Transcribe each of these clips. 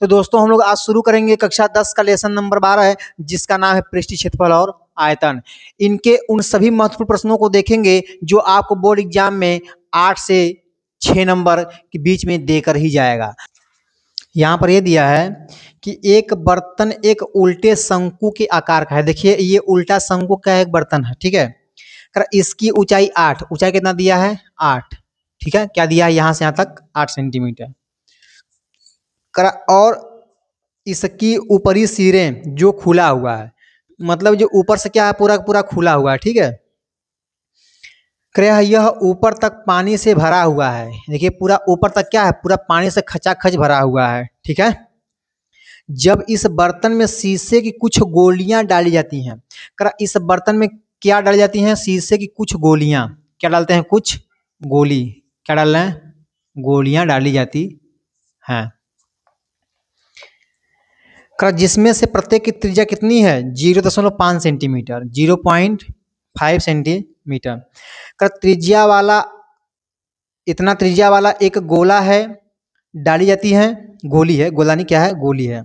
तो दोस्तों हम लोग आज शुरू करेंगे कक्षा 10 का लेसन नंबर 12 है, जिसका नाम है पृष्ठीय क्षेत्रफल और आयतन। इनके उन सभी महत्वपूर्ण प्रश्नों को देखेंगे जो आपको बोर्ड एग्जाम में 8 से 6 नंबर के बीच में देकर ही जाएगा। यहाँ पर यह दिया है कि एक बर्तन एक उल्टे शंकु के आकार का है। देखिए ये उल्टा शंकु का एक बर्तन है, ठीक है। इसकी ऊंचाई 8, ऊंचाई कितना दिया है 8, ठीक है। क्या दिया है यहाँ से यहाँ तक 8 सेंटीमीटर। और इसकी ऊपरी सिरें जो खुला हुआ है, मतलब जो ऊपर से क्या है पूरा पूरा खुला हुआ है, ठीक है। यह ऊपर तक पानी से भरा हुआ है। देखिए पूरा ऊपर तक क्या है, पूरा पानी से खचाखच भरा हुआ है, ठीक है। जब इस बर्तन में शीशे की कुछ गोलियां डाली जाती हैं, इस बर्तन में क्या डाली जाती हैं, शीशे की कुछ गोलियां। क्या डालते हैं, कुछ गोली। क्या डाल रहे हैं, गोलियां डाली जाती हैं। जिसमें से प्रत्येक की त्रिज्या कितनी है 0.5 सेंटीमीटर, 0.5 सेंटीमीटर। त्रिज्या वाला इतना त्रिज्या वाला एक गोला है, डाली जाती है, गोली है, गोला नहीं क्या है, गोली है।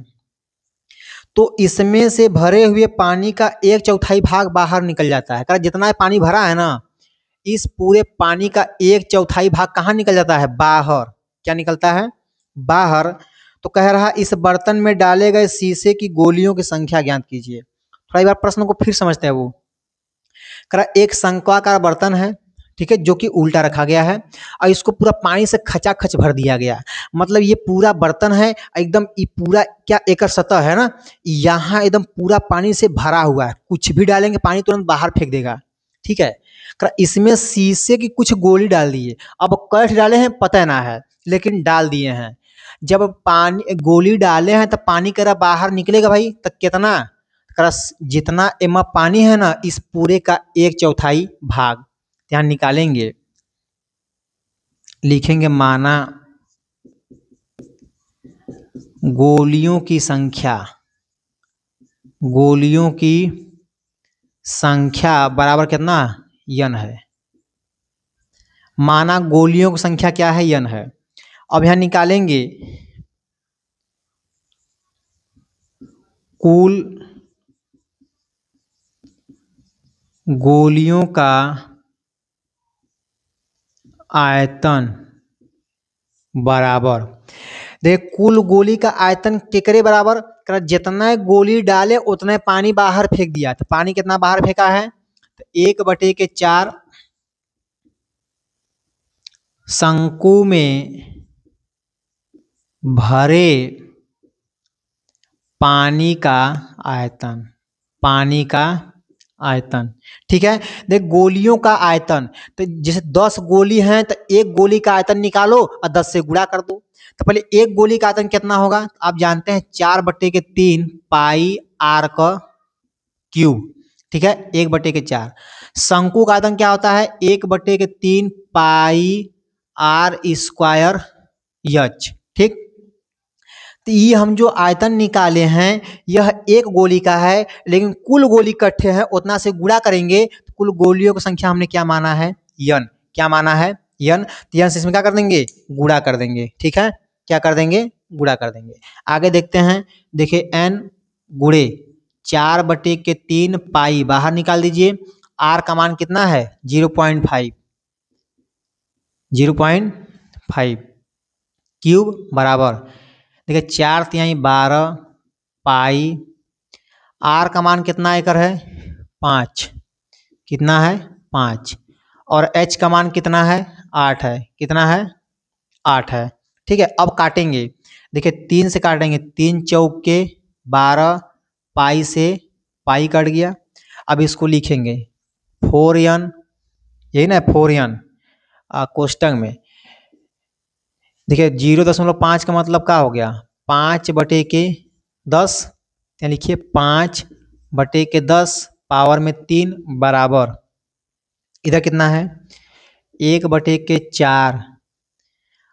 तो इसमें से भरे हुए पानी का 1/4 भाग बाहर निकल जाता है। जितना पानी भरा है ना, इस पूरे पानी का 1/4 भाग कहाँ निकल जाता है, बाहर। क्या निकलता है, बाहर। तो कह रहा इस बर्तन में डाले गए शीशे की गोलियों की संख्या ज्ञात कीजिए। थोड़ा एक बार प्रश्न को फिर समझते हैं। वो एक शंक्वाकार बर्तन है, ठीक है, जो कि उल्टा रखा गया है और इसको पूरा पानी से खचाखच भर दिया गया। मतलब ये पूरा बर्तन है एकदम, ये पूरा क्या एक सतह है ना, यहाँ एकदम पूरा पानी से भरा हुआ है। कुछ भी डालेंगे पानी तुरंत बाहर फेंक देगा, ठीक है। इसमें शीशे की कुछ गोली डाल दिए। अब कैसे डाले हैं पता ना है, लेकिन डाल दिए हैं। जब पानी गोली डाले हैं तब पानी करा बाहर निकलेगा भाई, तब कितना, जितना एम पानी है ना, इस पूरे का 1/4 भाग यहाँ निकालेंगे। लिखेंगे माना गोलियों की संख्या, गोलियों की संख्या बराबर कितना n है। माना गोलियों की संख्या क्या है, n है। अब यहां निकालेंगे कुल गोलियों का आयतन बराबर। देख कुल गोली का आयतन केकरे बराबर, जितना गोली डाले उतना पानी बाहर फेंक दिया। तो पानी कितना बाहर फेंका है, तो 1/4 शंकु में भरे पानी का आयतन, पानी का आयतन, ठीक है। देख गोलियों का आयतन, तो जैसे 10 गोली हैं तो एक गोली का आयतन निकालो और 10 से गुणा कर दो। तो पहले एक गोली का आयतन कितना होगा, आप जानते हैं 4/3 पाई आर का क्यूब, ठीक है, 1/4। शंकु का आयतन क्या होता है, 1/3 पाई आर स्क्वायर एच, ठीक। तो ये हम जो आयतन निकाले हैं यह एक गोली का है, लेकिन कुल गोली इकट्ठे हैं उतना से गुणा करेंगे तो कुल गोलियों की संख्या हमने क्या माना है, n। क्या माना है, n। तो n से इसमें क्या कर देंगे, गुणा कर देंगे, ठीक है। क्या कर देंगे, गुणा कर देंगे। आगे देखते हैं, देखिए n गुणे 4/3 पाई बाहर निकाल दीजिए। r का मान कितना है 0.5, 0.5 क्यूब बराबर। देखिए 4×3 = 12 पाई। आर का मान कितना एकड़ है 5, कितना है 5। और एच का मान कितना है 8 है, कितना है 8 है, ठीक है। अब काटेंगे, देखिए 3 से काटेंगे, 3 चौके 12, पाई से पाई कट गया। अब इसको लिखेंगे 4n, यही ना 4n कोष्टक में। देखिए 0.5 का मतलब क्या हो गया 5/10, यहाँ लिखिए 5/10 पावर में 3 बराबर, इधर कितना है 1/4।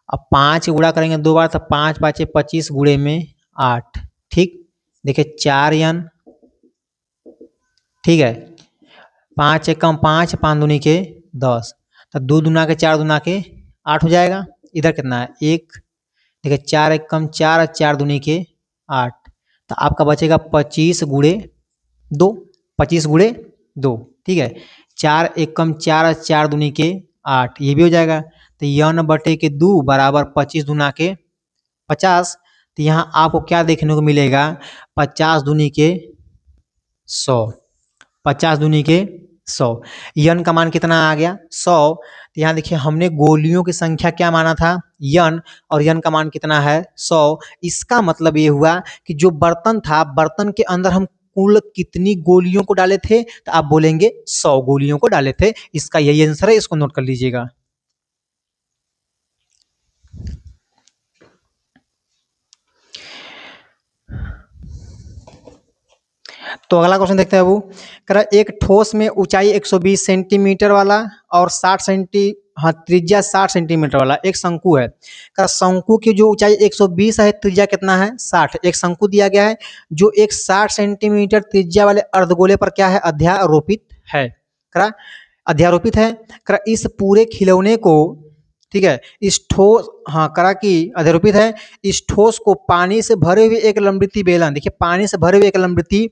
अब 5 गुणा करेंगे 2 बार तो 5 5 25 गुणे में 8, ठीक। देखिए 4n, ठीक है। 5 × 5, 5 दूनी के 10, तो 2 दूना के 4 दूना के 8 हो जाएगा। इधर कितना है 1, देखिए 4 एक कम 4 और 4 दूनी के 8, तो आपका बचेगा 25 गुणे 2, 25 गुणे 2, ठीक है। 4 एक कम 4 और 4 दूनी के 8, ये भी हो जाएगा। तो यन बटे के 2 बराबर 25 दूना के 50। तो यहाँ आपको क्या देखने को मिलेगा, 50 दूनी के 100, 50 दूनी के 100। यन का मान कितना आ गया 100। तो यहाँ देखिए हमने गोलियों की संख्या क्या माना था यन, और यन का मान कितना है 100। इसका मतलब ये हुआ कि जो बर्तन था, बर्तन के अंदर हम कुल कितनी गोलियों को डाले थे, तो आप बोलेंगे 100 गोलियों को डाले थे। इसका यही आंसर है, इसको नोट कर लीजिएगा। तो अगला क्वेश्चन देखते हैं वो कह रहा है एक ठोस में ऊंचाई 120 सेंटीमीटर वाला और 60 त्रिज्या 60 सेंटीमीटर वाला एक शंकु है। कह रहा शंकु की जो ऊंचाई 120 है, त्रिज्या कितना है 60। एक शंकु दिया गया है जो एक 60 सेंटीमीटर त्रिज्या वाले अर्धगोले पर क्या है अध्यारोपित है। कह रहा अध्यारोपित है। कह रहा इस पूरे खिलौने को, ठीक है, इस ठोस, हाँ करा कि अध्यारोपित है, इस ठोस को पानी से भरे हुए एक लंबवृत्तीय बेलन, देखिए पानी से भरे हुए एक लंबवृत्तीय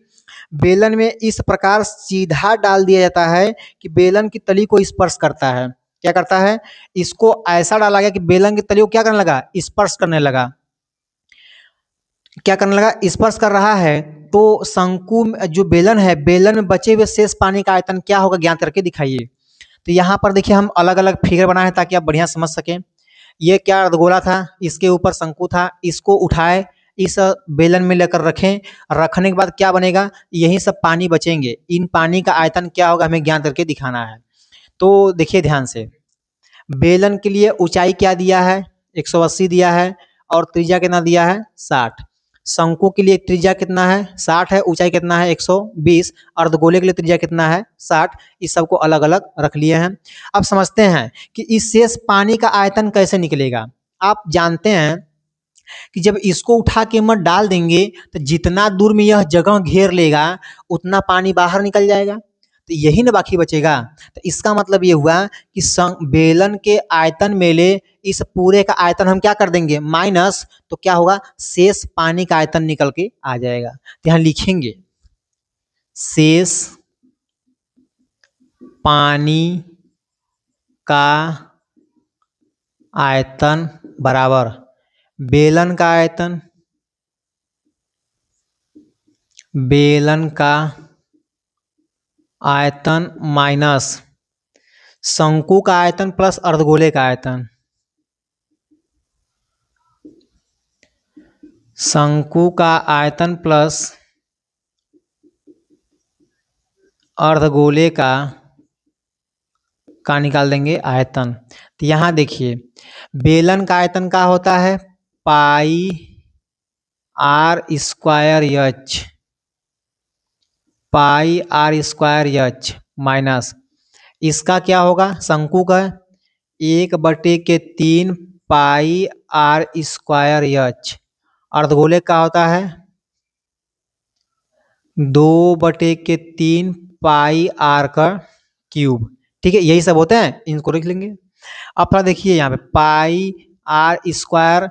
बेलन में इस प्रकार सीधा डाल दिया जाता है कि बेलन की तली को स्पर्श करता है। क्या करता है, इसको ऐसा डाला गया कि बेलन की तली को क्या करने लगा, स्पर्श करने लगा। क्या करने लगा, स्पर्श कर रहा है। तो शंकु जो बेलन है, बेलन में बचे हुए शेष पानी का आयतन क्या होगा ज्ञात करके दिखाइए। तो यहाँ पर देखिए हम अलग अलग फिगर बनाए हैं ताकि आप बढ़िया समझ सकें। ये क्या अर्धगोला था, इसके ऊपर शंकु था, इसको उठाए इस बेलन में लेकर रखें, रखने के बाद क्या बनेगा, यही सब पानी बचेंगे। इन पानी का आयतन क्या होगा हमें ज्ञात करके दिखाना है। तो देखिए ध्यान से, बेलन के लिए ऊंचाई क्या दिया है 180 दिया है और त्रिज्या कितना दिया है 60। शंकु के लिए त्रिज्या कितना है 60 है, ऊंचाई कितना है 120। अर्धगोले के लिए त्रिज्या कितना है 60। इस सबको अलग अलग रख लिए हैं। अब समझते हैं कि इस शेष पानी का आयतन कैसे निकलेगा। आप जानते हैं कि जब इसको उठा के मत डाल देंगे तो जितना दूर में यह जगह घेर लेगा उतना पानी बाहर निकल जाएगा, तो यही ना बाकी बचेगा। तो इसका मतलब ये हुआ कि बेलन के आयतन में ले इस पूरे का आयतन हम क्या कर देंगे माइनस, तो क्या होगा शेष पानी का आयतन निकल के आ जाएगा। तो यहाँ लिखेंगे शेष पानी का आयतन बराबर बेलन का आयतन, बेलन का आयतन माइनस शंकु का आयतन प्लस अर्धगोले का आयतन। शंकु का आयतन प्लस अर्धगोले का निकाल देंगे आयतन। तो यहाँ देखिए बेलन का आयतन क्या होता है pi r square h, pi r square h minus इसका क्या होगा शंकु का 1/3 पाई आर स्क्वायर एच। अर्धगोले का होता है 2/3 पाई आर का क्यूब। ठीक है, यही सब होते हैं, इनको लिख लेंगे। अब थोड़ा देखिए यहाँ पे pi r square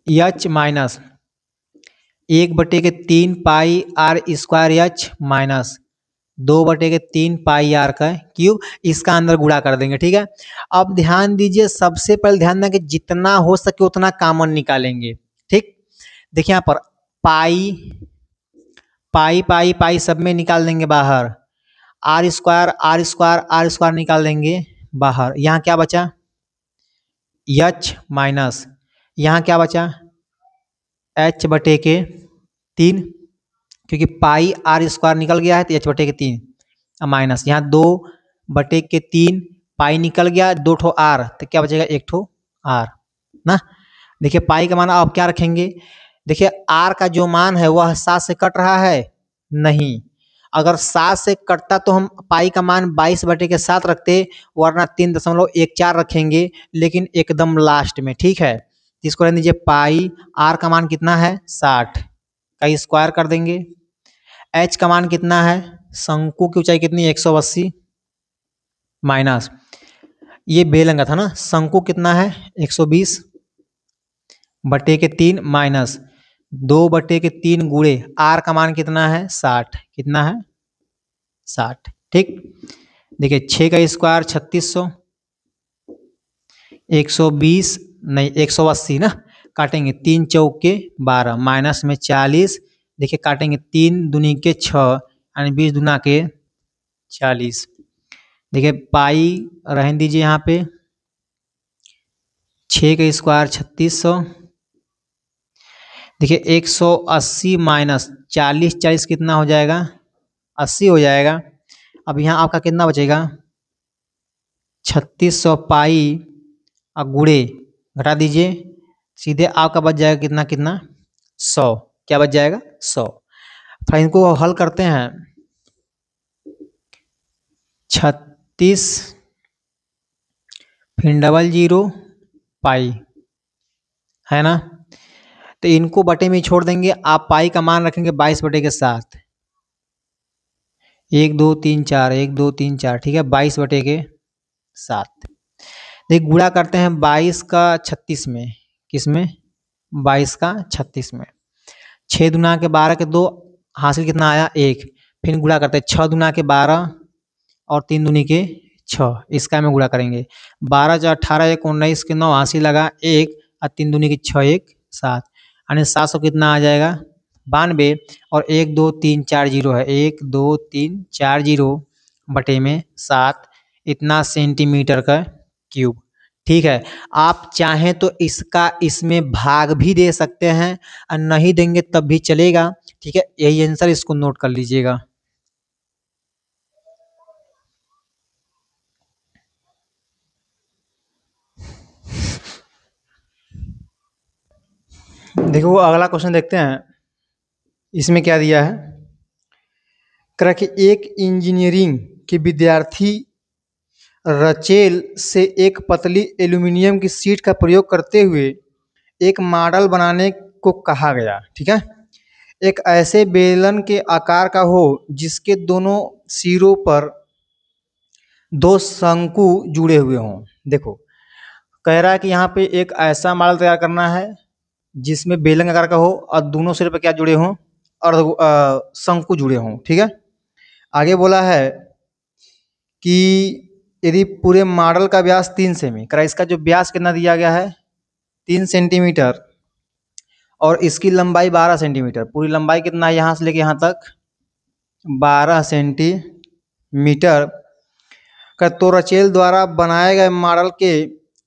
h minus 1/3 pi r square h minus 2/3 pi r का क्यूब, इसका अंदर गुणा कर देंगे। ठीक है, अब ध्यान दीजिए, सबसे पहले ध्यान दें कि जितना हो सके उतना कॉमन निकालेंगे। ठीक, देखिए यहाँ पर पाई पाई पाई पाई सब में निकाल देंगे बाहर, R square R square R square निकाल देंगे बाहर। यहाँ क्या बचा एच माइनस, यहाँ क्या बचा h/3, क्योंकि पाई आर स्क्वायर निकल गया है तो h/3 माइनस यहाँ 2/3 पाई निकल गया 2 ठो आर, तो क्या बचेगा 1 ठो आर ना। देखिए पाई का मान आप क्या रखेंगे, देखिए आर का जो मान है वह 7 से कट रहा है नहीं, अगर 7 से कटता तो हम पाई का मान 22/7 रखते, वरना 3.14 रखेंगे, लेकिन एकदम लास्ट में। ठीक है, इसको रहने दीजिए, पाई आर का मान कितना है 60 का स्क्वायर कर देंगे। एच का मान कितना है, शंकु की ऊंचाई कितनी 180 माइनस ये बेलन का था ना, शंकु कितना है 120 बटे के 3 माइनस 2/3 गुणे आर का मान कितना है 60, कितना है 60। ठीक, देखिए 6 का स्क्वायर 3600, 120 नहीं 180 ना, काटेंगे 3 चौके 12 माइनस में 40, देखिए काटेंगे 3 दूनी के 6 यानी 20 दूना के 40। देखिए पाई रहने दीजिए यहाँ पे, 6 का स्क्वायर 3600, देखिए 180 माइनस 40, 40 कितना हो जाएगा 80 हो जाएगा। अब यहाँ आपका कितना बचेगा 3600 पाई और गुणे घटा दीजिए, सीधे आपका बच जाएगा कितना कितना 100, क्या बच जाएगा 100। फिर इनको हल करते हैं, 36 फिर 00 पाई है ना, तो इनको बटे में ही छोड़ देंगे, आप पाई का मान रखेंगे 22/7, 1 2 3 4 1 2 3 4, ठीक है 22/7। देख गुणा करते हैं 22 का 36 में, किस में 22 का 36 में, 6 दूना के 12 के 2 हासिल कितना आया 1, फिर गुणा करते हैं 6 दूना के 12 और 3 दूनी के 6, इसका में गुणा करेंगे 12 × 18 1 19 के 9 हासिल लगा 1 और 3 दूनी के 6 1 7, यानी 700 कितना आ जाएगा 92, और 1 2 3 4 0 है, 1 2 3 4 0 बटे में 7, इतना सेंटीमीटर का क्यूब। ठीक है, आप चाहें तो इसका इसमें भाग भी दे सकते हैं और नहीं देंगे तब भी चलेगा। ठीक है, यही आंसर, इसको नोट कर लीजिएगा। देखो अगला क्वेश्चन देखते हैं, इसमें क्या दिया है, कह कि एक इंजीनियरिंग के विद्यार्थी रचेल से एक पतली एल्यूमिनियम की शीट का प्रयोग करते हुए एक मॉडल बनाने को कहा गया। ठीक है, एक ऐसे बेलन के आकार का हो जिसके दोनों सिरों पर 2 शंकु जुड़े हुए हों। देखो कह रहा है कि यहाँ पे एक ऐसा मॉडल तैयार करना है जिसमें बेलन के आकार का हो और दोनों सिरे पर क्या जुड़े हों, और शंकु जुड़े हों। ठीक है, आगे बोला है कि यदि पूरे मॉडल का व्यास 3 सेमी, करा इसका जो व्यास कितना दिया गया है 3 सेंटीमीटर और इसकी लंबाई 12 सेंटीमीटर, पूरी लंबाई कितना है यहाँ से लेके यहाँ तक 12 सेंटीमीटर का, तो रचेल द्वारा बनाए गए मॉडल के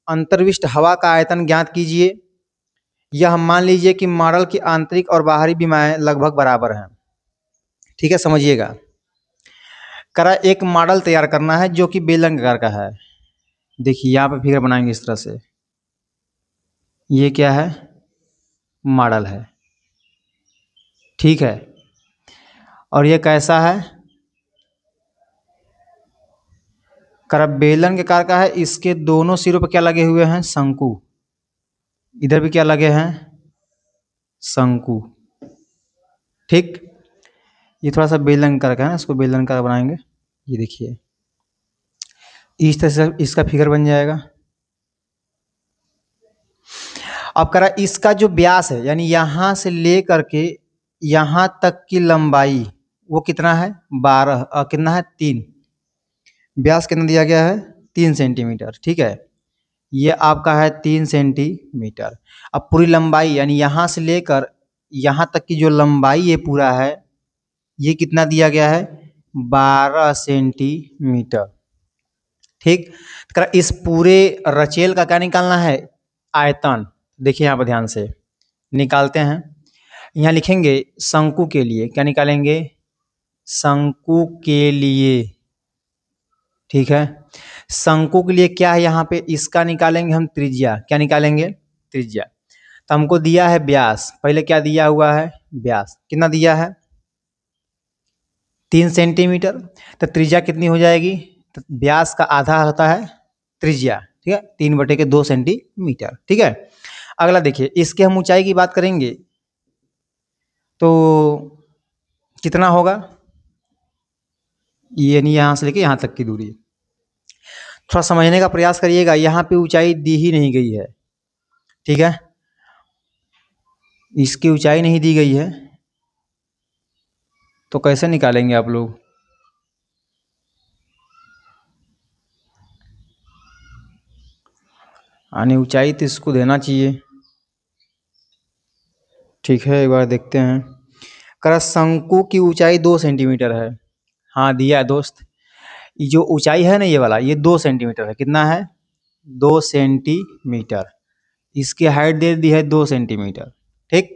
अंतर्विष्ट हवा का आयतन ज्ञात कीजिए। यह मान लीजिए कि मॉडल की आंतरिक और बाहरी विमाएं लगभग बराबर हैं। ठीक है, समझिएगा, करा एक मॉडल तैयार करना है जो कि बेलन आकार का है। देखिए यहाँ पे फिगर बनाएंगे इस तरह से, ये क्या है मॉडल है। ठीक है, और ये कैसा है, करा बेलन के आकार का है, इसके दोनों सिरों पर क्या लगे हुए हैं शंकु, इधर भी क्या लगे हैं शंकु। ठीक, ये थोड़ा सा बेलन आकार का है ना, इसको बेलन आकार बनाएंगे। ये देखिए इस तरह से इसका फिगर बन जाएगा। अब करा इसका जो व्यास है यानी यहाँ से ले करके यहाँ तक की लंबाई वो कितना है 12 कितना है 3, व्यास कितना दिया गया है 3 सेंटीमीटर। ठीक है, ये आपका है 3 सेंटीमीटर। अब पूरी लंबाई यानी यहाँ से लेकर यहाँ तक की जो लंबाई ये पूरा है ये कितना दिया गया है 12 सेंटीमीटर। ठीक, तो इस पूरे रचेल का क्या निकालना है आयतन। देखिए यहाँ पर ध्यान से निकालते हैं, यहाँ लिखेंगे शंकु के लिए क्या निकालेंगे शंकु के लिए। ठीक है, शंकु के लिए क्या है यहाँ पे इसका निकालेंगे हम त्रिज्या, क्या निकालेंगे त्रिज्या। तो हमको दिया है व्यास, पहले क्या दिया हुआ है व्यास कितना दिया है 3 सेंटीमीटर, तो त्रिज्या कितनी हो जाएगी, तो व्यास का आधा होता है त्रिज्या। ठीक है, 3/2 सेंटीमीटर। ठीक है, अगला देखिए इसके हम ऊंचाई की बात करेंगे तो कितना होगा, ये नहीं यहाँ से लेके यहाँ तक की दूरी, थोड़ा समझने का प्रयास करिएगा, यहाँ पे ऊंचाई दी ही नहीं गई है। ठीक है, इसकी ऊंचाई नहीं दी गई है तो कैसे निकालेंगे आप लोग? यानी ऊंचाई तो इसको देना चाहिए। ठीक है, एक बार देखते हैं। कर शंकु की ऊंचाई 2 सेंटीमीटर है। हाँ दिया है दोस्त। ये जो ऊंचाई है ना ये वाला, ये 2 सेंटीमीटर है। कितना है? 2 सेंटीमीटर। इसकी हाइट दे दी है 2 सेंटीमीटर। ठीक,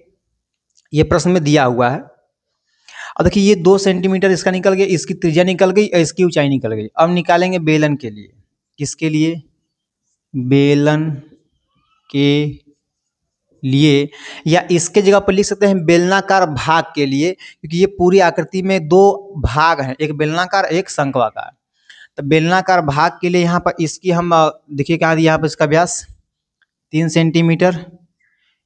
ये प्रश्न में दिया हुआ है। अब देखिए ये 2 सेंटीमीटर इसका निकल गया, इसकी त्रिज्या निकल गई और इसकी ऊंचाई निकल गई। अब निकालेंगे बेलन के लिए। किसके लिए? बेलन के लिए, या इसके जगह पर लिख सकते हैं बेलनाकार भाग के लिए, क्योंकि ये पूरी आकृति में दो भाग हैं, एक बेलनाकार एक शंक्वाकार। तो बेलनाकार भाग के लिए यहाँ पर इसकी हम देखिए कहाँ दिया, यहाँ पर इसका व्यास 3 सेंटीमीटर।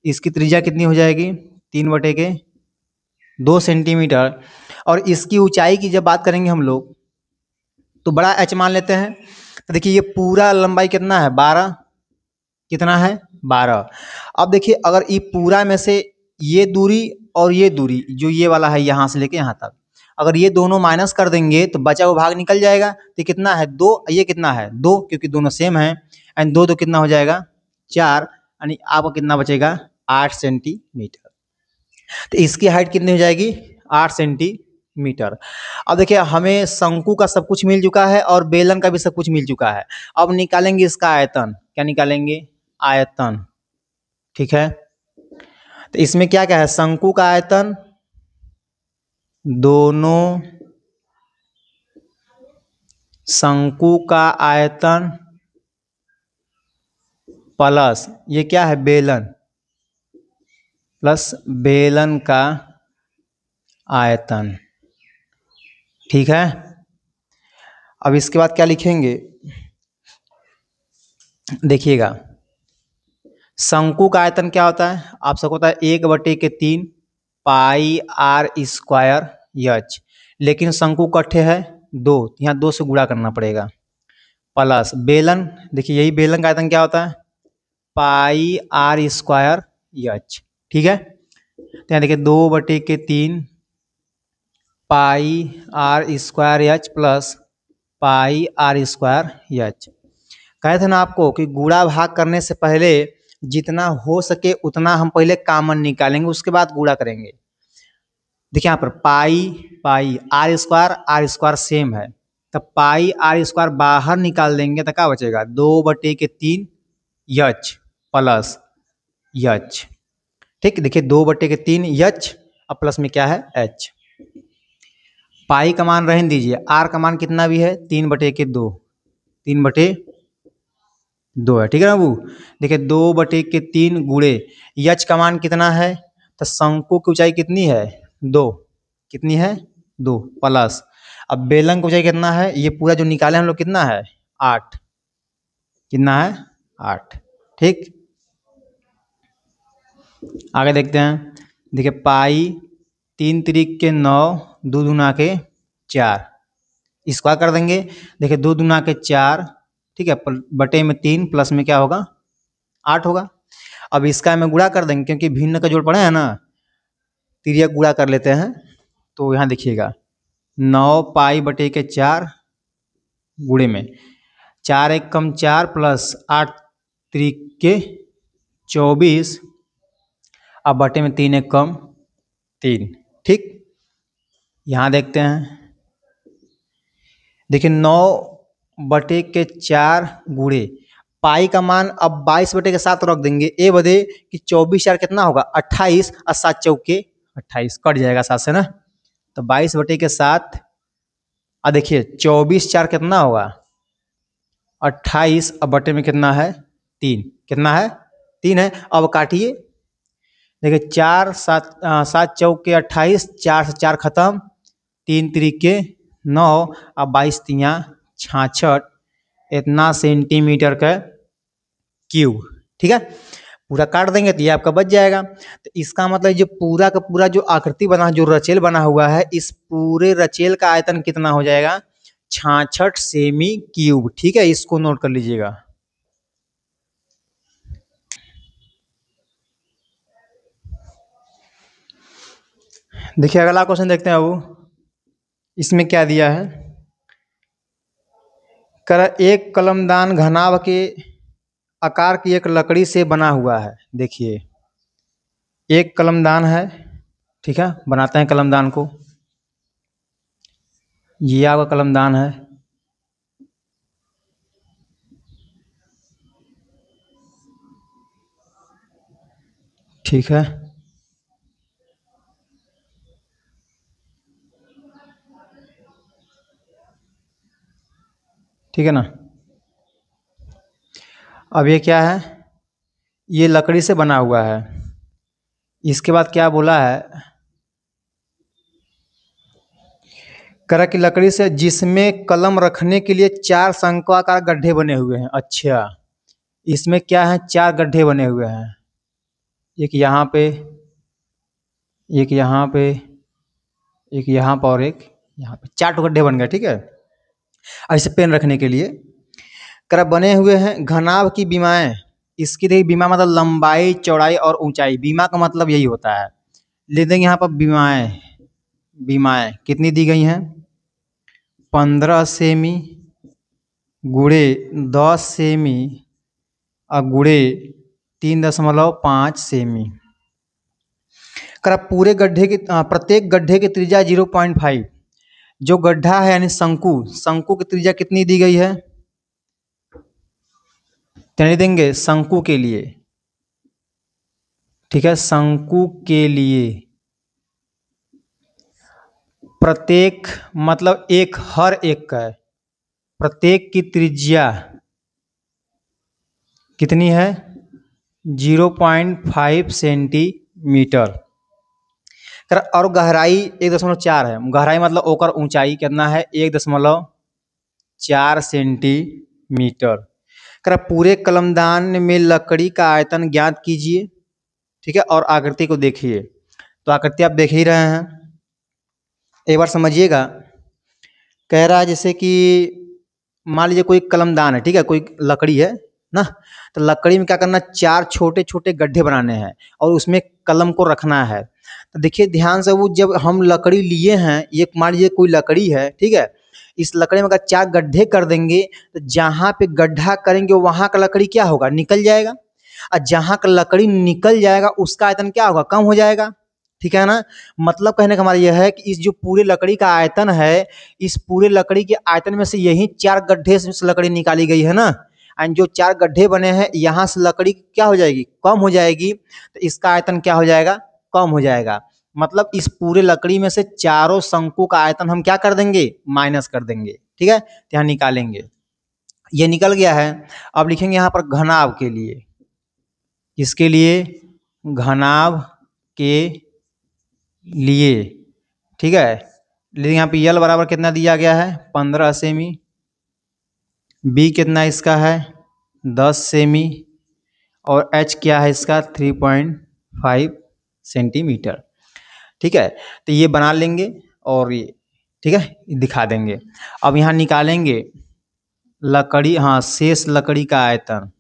इसकी त्रिज्या कितनी हो जाएगी? 3/2 सेंटीमीटर। और इसकी ऊंचाई की जब बात करेंगे हम लोग तो बड़ा एच मान लेते हैं। तो देखिए ये पूरा लंबाई कितना है? 12। कितना है? 12। अब देखिए अगर ये पूरा में से ये दूरी और ये दूरी जो ये वाला है यहाँ से लेके यहाँ तक, अगर ये दोनों माइनस कर देंगे तो बचा हुआ भाग निकल जाएगा। तो कितना है? 2। ये कितना है? 2, क्योंकि दोनों सेम है। एंड 2 कितना हो जाएगा? 4। यानी आपको कितना बचेगा? 8 सेंटीमीटर। तो इसकी हाइट कितनी हो जाएगी? 8 सेंटीमीटर। अब देखिए हमें शंकु का सब कुछ मिल चुका है और बेलन का भी सब कुछ मिल चुका है। अब निकालेंगे इसका आयतन। क्या निकालेंगे? आयतन। ठीक है, तो इसमें क्या क्या है? शंकु का आयतन, दोनों शंकु का आयतन प्लस ये क्या है? बेलन, प्लस बेलन का आयतन। ठीक है, अब इसके बाद क्या लिखेंगे देखिएगा। शंकु का आयतन क्या होता है? आप सबको होता है 1/3 पाई आर स्क्वायर एच। लेकिन शंकु कट्ठे है 2, यहाँ 2 से गुणा करना पड़ेगा। प्लस बेलन, देखिए यही बेलन का आयतन क्या होता है? Pi r square h. ठीक है, तो यहाँ देखिए 2/3 pi r square h plus pi r square h. कहे थे ना आपको कि गुणा भाग करने से पहले जितना हो सके उतना हम पहले कॉमन निकालेंगे, उसके बाद गुणा करेंगे। देखिए यहाँ पर पाई पाई आर स्क्वायर सेम है, तो पाई आर स्क्वायर बाहर निकाल देंगे तो क्या बचेगा? 2/3 एच प्लस एच। ठीक, देखिए 2/3 एच और प्लस में क्या है? एच। पाई का मान रहने दीजिए, आर का मान कितना भी है? 3/2, 3/2 है। ठीक है ना बाबू? देखिए 2/3 गुणे यच का मान कितना है? तो शंकु की ऊंचाई कितनी है? 2। कितनी है? 2 प्लस, अब बेलन की ऊंचाई कितना है? ये पूरा जो निकाले हम लोग कितना है? 8। कितना है? 8। ठीक, आगे देखते हैं। देखिए पाई 3×9, 2×4, इसका कर देंगे। देखिए 2×4, ठीक है, बटे में 3 प्लस में क्या होगा? 8 होगा। अब इसका में गुणा कर देंगे, क्योंकि भिन्न का जोड़ पड़े है ना, तिर्यक गुणा कर लेते हैं। तो यहाँ देखिएगा 9 पाई/4 गुणे में 4 1 कम 4 प्लस 8 3 24, अब बटे में 3 1 कम 3। ठीक, यहाँ देखते हैं। देखिए 9/4 गुणे पाई का मान अब 22/7 रख देंगे। ए बदे कि 24×4 कितना होगा? 28 और 7 चौके 28, कट जाएगा 7 से ना, तो 22/7। और देखिए 24×4 कितना होगा? 28 और बटे में कितना है? 3। कितना है? 3 है। अब काटिए, देखिए 4 7 7 चौके 28, 4 से 4 खत्म, 3 3 9 और 22 3 66, इतना सेंटीमीटर का क्यूब। ठीक है, पूरा काट देंगे तो ये आपका बच जाएगा। तो इसका मतलब जो पूरा का पूरा जो आकृति बना, जो रचेल बना हुआ है, इस पूरे रचेल का आयतन कितना हो जाएगा? 66 सेमी क्यूब। ठीक है, इसको नोट कर लीजिएगा। देखिए अगला क्वेश्चन देखते हैं वो इसमें क्या दिया है। कर एक कलमदान घनाभ के आकार की एक लकड़ी से बना हुआ है। देखिए एक कलमदान है, ठीक है, बनाते हैं कलमदान को। ये आपका कलमदान है, ठीक है। ठीक है ना। अब ये क्या है, ये लकड़ी से बना हुआ है। इसके बाद क्या बोला है, करा की लकड़ी से जिसमें कलम रखने के लिए 4 शंक्वाकार गड्ढे बने हुए हैं। अच्छा, इसमें क्या है, 4 गड्ढे बने हुए हैं, एक यहाँ पे, एक यहाँ पे, एक यहाँ पर और एक यहाँ पे, 4 गड्ढे बन गए, ठीक है। ऐसे पेन रखने के लिए करा बने हुए हैं। घनाभ की बीमाएं, इसकी देखिए बीमा मतलब लंबाई चौड़ाई और ऊंचाई, बीमा का मतलब यही होता है। ले देंगे यहाँ पर बीमाएं, बीमाएं कितनी दी गई हैं, 15 सेमी गुणे 10 सेमी और गुणे 3.5 सेमी। करा पूरे गड्ढे की प्रत्येक गड्ढे की त्रिज्या 0.5, जो गड्ढा है यानी शंकु, शंकु की त्रिज्या कितनी दी गई है, कहने देंगे शंकु के लिए, ठीक है। शंकु के लिए प्रत्येक मतलब एक, हर एक का है, प्रत्येक की त्रिज्या कितनी है, 0.5 सेंटीमीटर। और गहराई 1.4 है, गहराई मतलब ओकर ऊंचाई कितना है, 1.4 सेंटीमीटर। कर पूरे कलमदान में लकड़ी का आयतन ज्ञात कीजिए, ठीक है। और आकृति को देखिए, तो आकृति आप देख ही रहे हैं, एक बार समझिएगा। कह रहा है जैसे कि मान लीजिए कोई कलमदान है, ठीक है, कोई लकड़ी है ना, तो लकड़ी में क्या करना, 4 छोटे छोटे गड्ढे बनाने हैं और उसमें कलम को रखना है। तो देखिए ध्यान से, वो जब हम लकड़ी लिए हैं, ये मान लीजिए कोई लकड़ी है, ठीक है, इस लकड़ी में अगर 4 गड्ढे कर देंगे तो जहाँ पे गड्ढा करेंगे वहाँ का लकड़ी क्या होगा, निकल जाएगा, और जहाँ का लकड़ी निकल जाएगा उसका आयतन क्या होगा, कम हो जाएगा, ठीक है ना। मतलब कहने का हमारा यह है कि इस जो पूरे लकड़ी का आयतन है, इस पूरे लकड़ी के आयतन में से यही 4 गड्ढे से लकड़ी निकाली गई है ना, एंड जो 4 गड्ढे बने हैं यहाँ से लकड़ी क्या हो जाएगी, कम हो जाएगी, तो इसका आयतन क्या हो जाएगा, कम हो जाएगा। मतलब इस पूरे लकड़ी में से चारों शंकु का आयतन हम क्या कर देंगे, माइनस कर देंगे, ठीक है। तो यहाँ निकालेंगे, ये निकल गया है। अब लिखेंगे यहाँ पर घनाभ के लिए, किसके लिए, घनाभ के लिए, ठीक है। लेकिन यहाँ पे यल बराबर कितना दिया गया है, 15 सेमी, बी कितना इसका है, 10 सेमी, और एच क्या है इसका, 3.5 सेंटीमीटर, ठीक है। तो ये बना लेंगे और ये, ठीक है, दिखा देंगे। अब यहाँ निकालेंगे लकड़ी, हाँ, शेष लकड़ी का आयतन,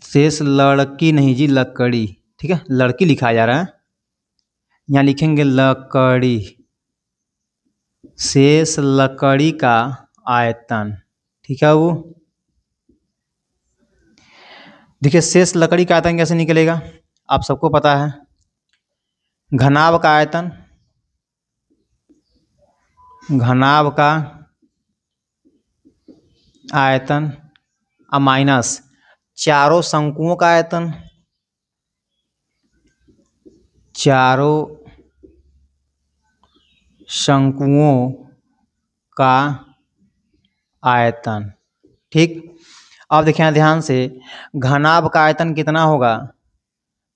शेष लड़की नहीं जी, लकड़ी, ठीक है, लड़की लिखा जा रहा है, यहाँ लिखेंगे लकड़ी, शेष लकड़ी का आयतन, ठीक है। वो देखिए शेष लकड़ी का आयतन कैसे निकलेगा, आप सबको पता है, घनाभ का आयतन, घनाभ का आयतन माइनस चारों शंकुओं का आयतन, चारों शंकुओं का आयतन, ठीक। अब देखें ध्यान से, घनाभ का आयतन कितना होगा,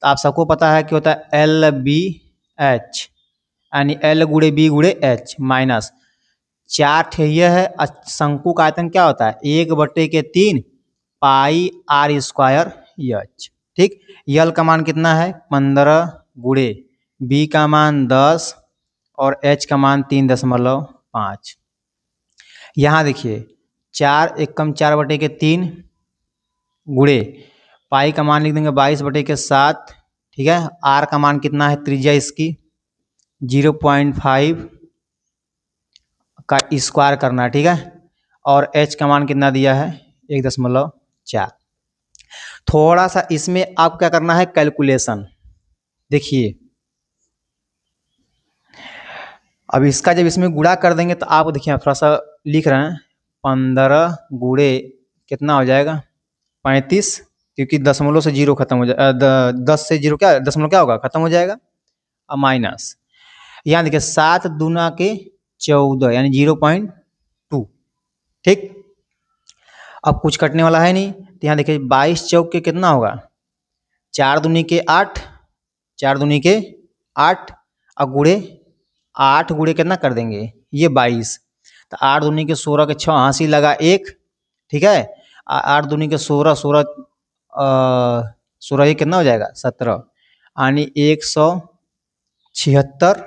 तो आप सबको पता है कि होता है LBH, यानी L गुणे B गुणे H माइनस 4 ठेहिया है, शंकु का आयतन क्या होता है, 1/3 पाई R स्क्वायर H, ठीक। यल का मान कितना है, 15 गुणे B का मान 10 और H का मान 3.5। यहाँ देखिए 4 एकम 4/3 गुणे पाई का मान लिख देंगे 22/7 ठीक है। आर का मान कितना है, त्रिज्या इसकी 0.5 का स्क्वायर करना है, ठीक है। और एच का मान कितना दिया है, 1.4। थोड़ा सा इसमें आप क्या करना है, कैलकुलेशन। देखिए अब इसका जब इसमें गुणा कर देंगे तो आप देखिए थोड़ा सा लिख रहे हैं, 15 गुणे कितना हो जाएगा 35, क्योंकि दशमलव से जीरो खत्म हो जाए, 10 से जीरो क्या दशमलव क्या होगा, खत्म हो जाएगा। अब माइनस यहाँ देखिए 7 दूना के 14 यानी 0.2, ठीक। अब कुछ कटने वाला है नहीं, तो यहाँ देखिए 22 चौक के कितना होगा, 4 दूनी के 8, 4 दूनी के 8 और गुणे 8 गुणे कितना कर देंगे, ये 22, तो 8 दूनी के 16 के 6 हाँसी लगा 1, ठीक है। 8 दूनी के 16, 16 ये कितना हो जाएगा 17 यानी 176।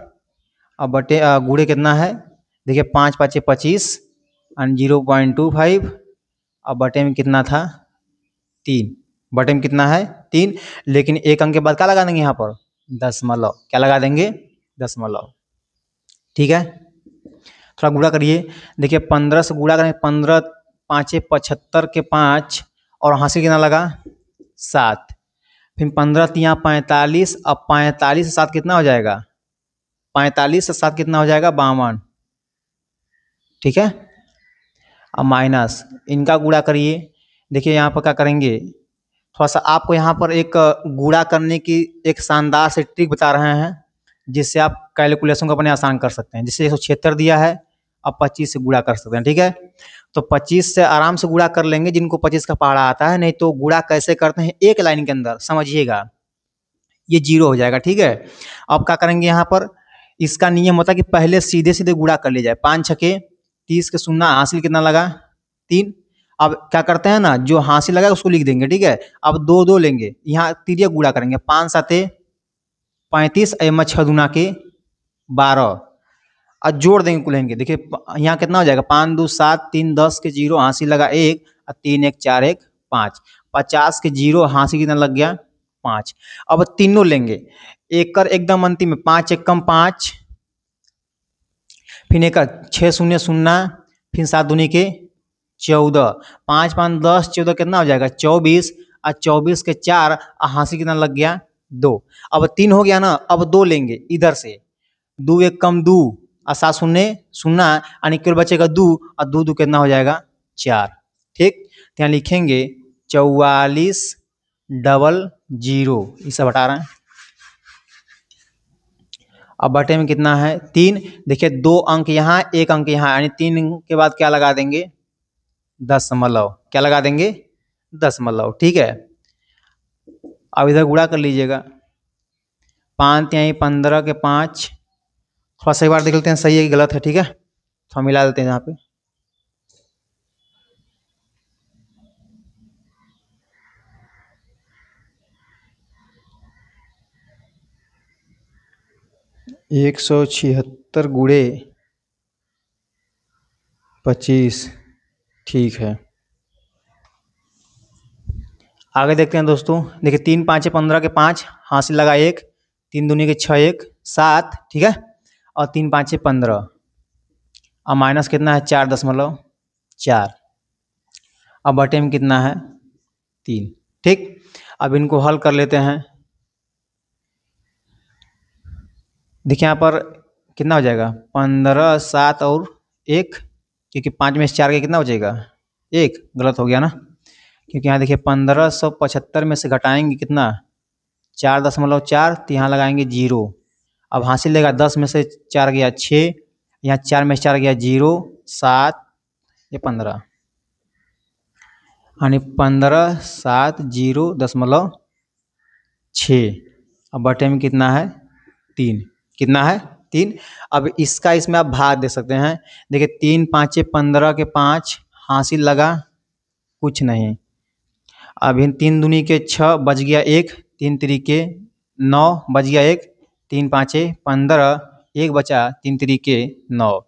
अब बटे गुणे कितना है, देखिए 5 5 25 यानी 0.25। अब बटे में कितना था 3, बटे में कितना है 3, लेकिन एक अंक के बाद क्या लगा देंगे यहाँ पर, दशमलव, क्या लगा देंगे, दशमलव, ठीक है। थोड़ा गुणा करिए, देखिए 15 से गुणा करेंगे, 15 5 75 के 5 और हासिल कितना लगा 7, फिर 15 तिया 45, अब 45 से 7 कितना हो जाएगा, 45 से 7 कितना हो जाएगा 52, ठीक है। अब माइनस इनका गुणा करिए, देखिए यहाँ पर क्या करेंगे, थोड़ा सा आपको यहाँ पर एक गुणा करने की एक शानदार से ट्रिक बता रहे हैं, जिससे आप कैलकुलेशन को अपने आसान कर सकते हैं। जैसे 176 दिया है, अब 25 से गुणा कर सकते हैं, ठीक है। तो 25 से आराम से गुणा कर लेंगे जिनको 25 का पहाड़ा आता है, नहीं तो गुणा कैसे करते हैं एक लाइन के अंदर समझिएगा, ये 0 हो जाएगा, ठीक है। अब क्या करेंगे यहाँ पर, इसका नियम होता है कि पहले सीधे सीधे गुणा कर लिया जाए, 5 छके 30 के शून्य हासिल कितना लगा 3। अब क्या करते हैं ना, जो हासिल लगा उसको लिख देंगे, ठीक है। अब 2 2 लेंगे, यहाँ तिरिया गुणा करेंगे, 5 7 35 एम 6 दूना के 12 और जोड़ देंगे कुलेंगे, देखिए यहाँ कितना हो जाएगा 5 2 7 3 10 के 0 हासिल लगा 1 और 3 1 4 1 5, 50 के 0 हासिल कितना लग गया 5। अब तीनों लेंगे, एक कर एकदम अंतिम में 5 1 5, फिर एक 6 0 0, फिर 7 दूनी के 14, 5 5 10 14 कितना हो जाएगा 24 और 24 के 4 और हासिल कितना लग गया 2। अब 3 हो गया ना, अब 2 लेंगे इधर से, 2 1 कम 2 और 7 0 0 यानी केवल बचेगा 2 और 2 2 कितना हो जाएगा 4, ठीक। तो यहाँ लिखेंगे 4400, ये सब हटा रहे हैं। अब बटे में कितना है 3, देखिए 2 अंक यहाँ 1 अंक यहाँ, यानी 3 के बाद क्या लगा देंगे दशमलव, क्या लगा देंगे दशमलव, ठीक है। अब इधर गुणा कर लीजिएगा, 5 यहीं 15 के 5, थोड़ा सा एक बार देख लेते हैं सही है कि गलत है, ठीक है। थोड़ा मिला देते हैं यहाँ पे, एक 176 गुणे 25, ठीक है। आगे देखते हैं दोस्तों, देखिए 3 5 15 के 5 हासिल लगा 1, 3 दूनी के 6 1 7, ठीक है। और 3 5 15, अब माइनस कितना है 4.4, अब बटे में कितना है 3, ठीक। अब इनको हल कर लेते हैं, देखिए यहाँ पर कितना हो जाएगा 15 7 और 1, क्योंकि 5 में से 4 के कितना हो जाएगा 1, गलत हो गया ना, क्योंकि यहाँ देखिए 1575 में से घटाएंगे कितना 4.4, तो यहाँ लगाएंगे 0। अब हासिल लेगा 10 में से 4 गया 6, यहाँ 4 में से 4 गया 0 7 ये 15, यानी 15 7 0.6। अब बटे में कितना है 3, कितना है 3। अब इसका इसमें आप भाग दे सकते हैं, देखिए 3 5 15 के 5 हासिल लगा कुछ नहीं, अब इन 3 दूनी के 6 बच गया 1, 3 3 9 बच गया 1, 3 5 15 1 बचा 3 3 9,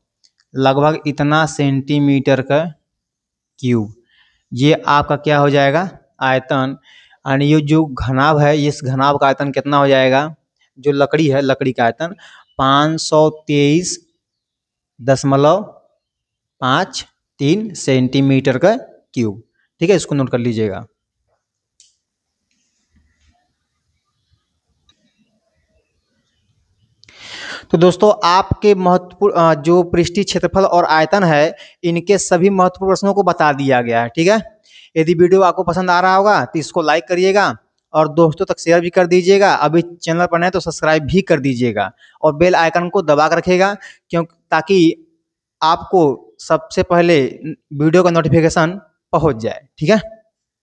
लगभग इतना सेंटीमीटर का क्यूब, ये आपका क्या हो जाएगा आयतन। और ये जो घनाभ है, इस घनाभ का आयतन कितना हो जाएगा, जो लकड़ी है, लकड़ी का आयतन 523.53 सेंटीमीटर का क्यूब। ठीक है, इसको नोट कर लीजिएगा। तो दोस्तों आपके महत्वपूर्ण जो पृष्ठीय क्षेत्रफल और आयतन है, इनके सभी महत्वपूर्ण प्रश्नों को बता दिया गया है। ठीक है, यदि वीडियो आपको पसंद आ रहा होगा तो इसको लाइक करिएगा और दोस्तों तक शेयर भी कर दीजिएगा। अभी चैनल पर नए तो सब्सक्राइब भी कर दीजिएगा और बेल आइकन को दबा कर रखिएगा, क्योंकि ताकि आपको सबसे पहले वीडियो का नोटिफिकेशन पहुंच जाए। ठीक है।